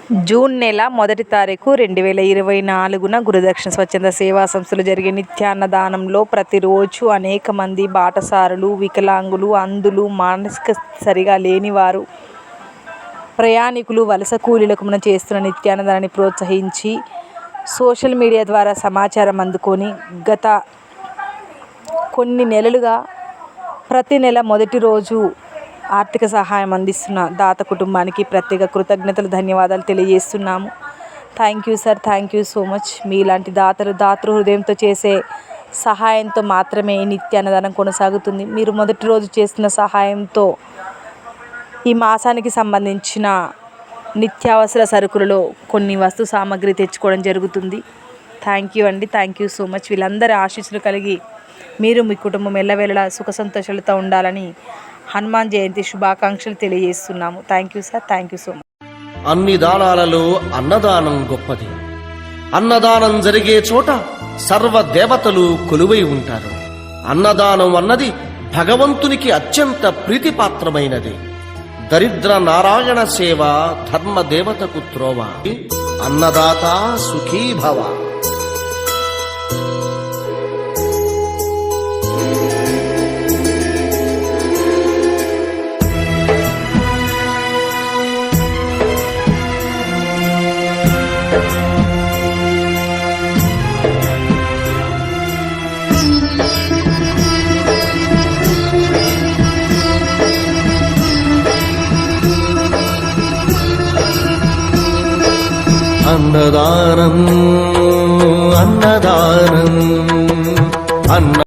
June నెల 1వ తారీఖు 2024న గురుదక్షిణ స్వచ్ఛంద సేవా సంస్థలు జరిగే నిత్యాన్నదానంలో ప్రతిరోజు అనేక మంది బాటసారులు, వికలాంగులు, అంధులు, మానసిక సరిగా లేనివారు, ప్రయాణికులు, వలస కూలీలకు మనం చేస్తున్న నిత్యాన్నదానాన్ని ప్రోత్సహించి సోషల్ మీడియా ద్వారా సమాచారం అందుకొని గత కొన్ని నెలలుగా ప్రతి నెల మొదటి రోజు ఆర్థిక సహాయం అందిస్తున్న దాత కుటుంబానికి ప్రత్యేక కృతజ్ఞతలు, ధన్యవాదాలు తెలియజేస్తున్నాము. Thank you sir, thank you so much. మీలాంటి దాతృ హృదయంతో చేసే సహాయంతో మాత్రమే ఈ నిత్యాన్నదానం కొనసాగుతుంది. మీరు మొదటి రోజు చేస్తున్న సహాయంతో ఈ మాసానికి సంబంధించిన నిత్యావసర సరుకులలో కొన్ని వస్తు సామాగ్రి తెచ్చుకోవడం జరుగుతుంది. థ్యాంక్ యూ అండి, థ్యాంక్ యూ సో మచ్. వీళ్ళందరి ఆశీస్సులు కలిగి మీరు మీ కుటుంబం ఎల్లవేళలా సుఖ సంతోషాలతో ఉండాలని హనుమాన్ జయంతి శుభాకాంక్షలు తెలియజేస్తున్నాము. Thank you sir, thank you so much. అన్ని దానాలలో అన్నదానం గొప్పది. అన్నదానం జరిగే చోట సర్వ దేవతలు కొలువై ఉంటారు. అన్నదానం అన్నది భగవంతునికి అత్యంత ప్రీతిపాత్రమైనది. దరిద్ర నారాయణ సేవ ధర్మ దేవతకు త్రోవ. అన్నదాత సుఖీ భవ. అన్నదానం అన్నదానం అన్న